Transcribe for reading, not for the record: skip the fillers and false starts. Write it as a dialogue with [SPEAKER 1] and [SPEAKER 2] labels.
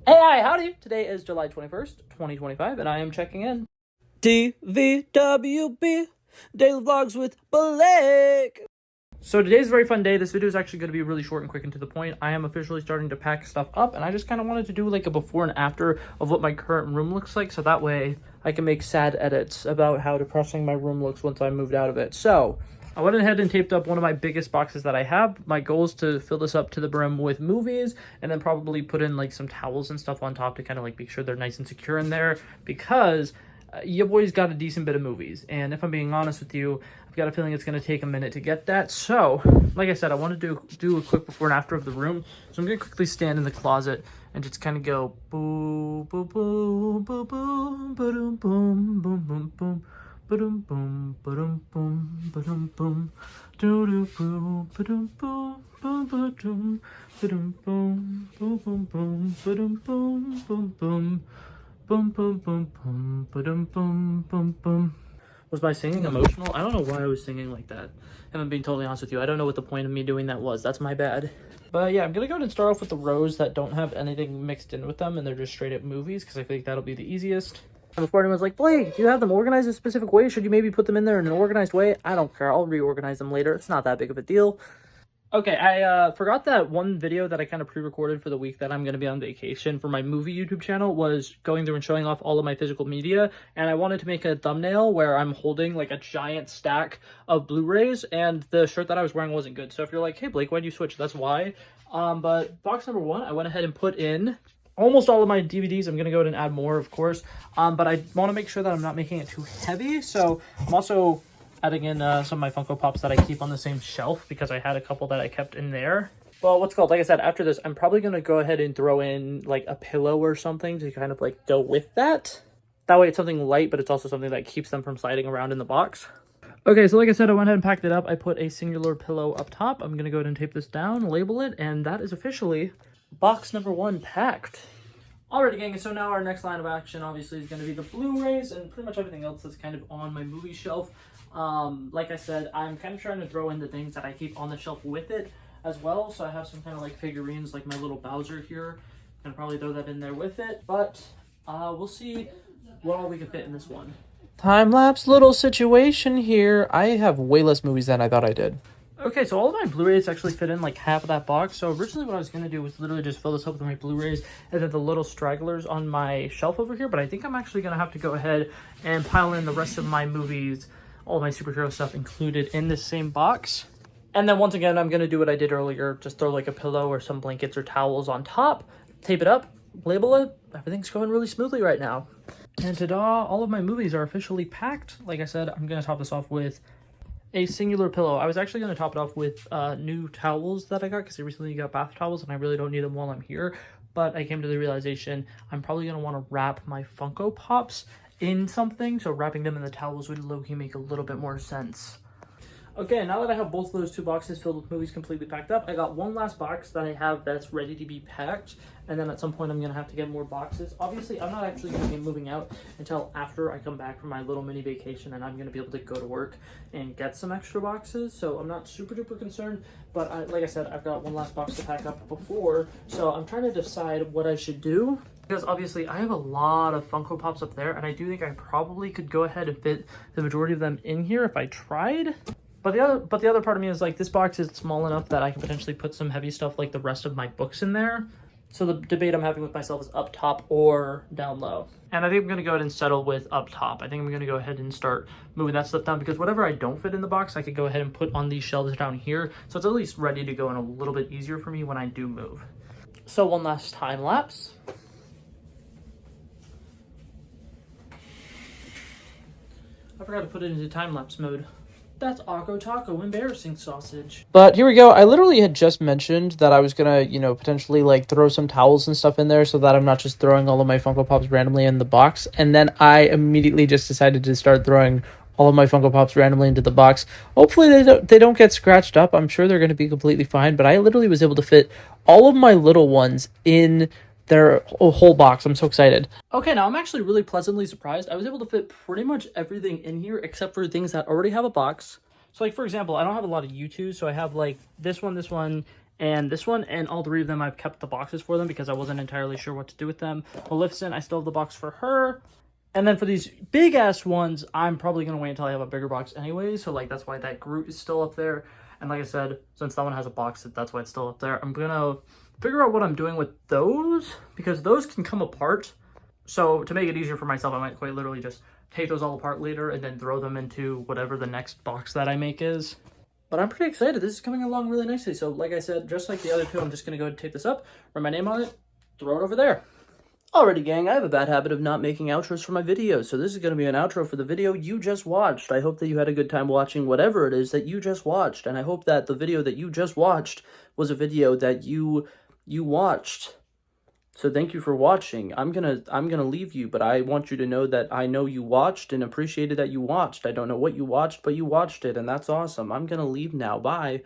[SPEAKER 1] Hey, hi, howdy! Today is July 21st, 2025, and I am checking in. DVWB, Daily Vlogs with Blake! So today's a very fun day. This video is actually going to be really short and quick and to the point. I am officially starting to pack stuff up, and I just kind of wanted to do like a before and after of what my current room looks like, so that way I can make sad edits about how depressing my room looks once I moved out of it. So I went ahead and taped up one of my biggest boxes that I have. My goal is to fill this up to the brim with movies and then probably put in like some towels and stuff on top to kind of like make sure they're nice and secure in there, because your boy's got a decent bit of movies. And if I'm being honest with you, I've got a feeling it's going to take a minute to get that. So like I said, I want to do a quick before and after of the room. So I'm going to quickly stand in the closet and just kind of go boo, boo, boo, boo, boo, boom, boom, boom, boom, boom. Ba-dum boom, ba-dum boom, ba-dum boom, doo-doo boom, ba-dum boom, boom, ba-dum, ba-dum boom, boom, boom, boom, ba-dum boom, boom, boom, boom, boom, boom, boom, ba-dum boom, boom, boom. Was my singing emotional? I don't know why I was singing like that. If I'm being totally honest with you, I don't know what the point of me doing that was. That's my bad. But yeah, I'm gonna go ahead and start off with the rows that don't have anything mixed in with them and they're just straight up movies, because I think that'll be the easiest. Before anyone's like, Blake, do you have them organized a specific way? Should you maybe put them in there in an organized way? I don't care. I'll reorganize them later. It's not that big of a deal. Okay, I forgot that one video that I kind of pre-recorded for the week that I'm going to be on vacation for my movie YouTube channel was going through and showing off all of my physical media. And I wanted to make a thumbnail where I'm holding like a giant stack of Blu-rays, and the shirt that I was wearing wasn't good. So if you're like, hey, Blake, why'd you switch? That's why. But box number one, I went ahead and put in almost all of my DVDs. I'm going to go ahead and add more, of course. But I want to make sure that I'm not making it too heavy. So I'm also adding in some of my Funko Pops that I keep on the same shelf, because I had a couple that I kept in there. Well, like I said, after this, I'm probably going to go ahead and throw in like a pillow or something to kind of like go with that. That way it's something light, but it's also something that keeps them from sliding around in the box. Okay, so like I said, I went ahead and packed it up. I put a singular pillow up top. I'm going to go ahead and tape this down, label it, and that is officially box number one packed. Alrighty, gang, so now our next line of action obviously is going to be the Blu-rays and pretty much everything else that's kind of on my movie shelf. Like I said, I'm kind of trying to throw in the things that I keep on the shelf with it as well. So I have some kind of like figurines, like my little Bowser here. I'm going to probably throw that in there with it, but we'll see what all we can fit in this one. Time-lapse little situation here. I have way less movies than I thought I did. Okay, so all of my Blu-rays actually fit in like half of that box. So originally what I was going to do was literally just fill this up with my Blu-rays and then the little stragglers on my shelf over here. But I think I'm actually going to have to go ahead and pile in the rest of my movies, all my superhero stuff included in this same box. And then once again, I'm going to do what I did earlier. Just throw like a pillow or some blankets or towels on top, tape it up, label it. Everything's going really smoothly right now. And ta-da, all of my movies are officially packed. Like I said, I'm going to top this off with a singular pillow. I was actually going to top it off with new towels that I got, because I recently got bath towels and I really don't need them while I'm here. But I came to the realization I'm probably going to want to wrap my Funko Pops in something, so wrapping them in the towels would low-key make a little bit more sense. Okay, now that I have both of those two boxes filled with movies completely packed up, I got one last box that I have that's ready to be packed, and then at some point I'm going to have to get more boxes. Obviously, I'm not actually going to be moving out until after I come back from my little mini vacation, and I'm going to be able to go to work and get some extra boxes, so I'm not super duper concerned, but like I said, I've got one last box to pack up before, so I'm trying to decide what I should do. Because obviously I have a lot of Funko Pops up there, and I do think I probably could go ahead and fit the majority of them in here if I tried. But the other part of me is like, this box is small enough that I can potentially put some heavy stuff like the rest of my books in there. So the debate I'm having with myself is up top or down low. And I think I'm going to go ahead and settle with up top. I think I'm going to go ahead and start moving that stuff down, because whatever I don't fit in the box, I could go ahead and put on these shelves down here. So it's at least ready to go and a little bit easier for me when I do move. So one last time lapse. I forgot to put it into time-lapse mode. That's Akko Taco, embarrassing sausage. But here we go. I literally had just mentioned that I was gonna, potentially like throw some towels and stuff in there so that I'm not just throwing all of my Funko Pops randomly in the box. And then I immediately just decided to start throwing all of my Funko Pops randomly into the box. Hopefully they don't get scratched up. I'm sure they're going to be completely fine. But I literally was able to fit all of my little ones in their whole box. I'm so excited. Okay, now I'm actually really pleasantly surprised. I was able to fit pretty much everything in here except for things that already have a box. So like, for example, I don't have a lot of U2s, so I have like this one, and this one, and all three of them I've kept the boxes for them because I wasn't entirely sure what to do with them. Maleficent, I still have the box for her. And then for these big ass ones, I'm probably gonna wait until I have a bigger box anyway, so like that's why that Groot is still up there. And like I said, since that one has a box, that's why it's still up there. I'm gonna figure out what I'm doing with those, because those can come apart. So to make it easier for myself, I might quite literally just take those all apart later and then throw them into whatever the next box that I make is. But I'm pretty excited. This is coming along really nicely. So like I said, just like the other two, I'm just going to go ahead and tape this up, write my name on it, throw it over there. Alrighty, gang, I have a bad habit of not making outros for my videos, so this is going to be an outro for the video you just watched. I hope that you had a good time watching whatever it is that you just watched, and I hope that the video that you just watched was a video that you watched. So thank you for watching. I'm gonna leave you, but I want you to know that I know you watched and appreciated that you watched. I don't know what you watched, but you watched it, and that's awesome. I'm gonna leave now. Bye.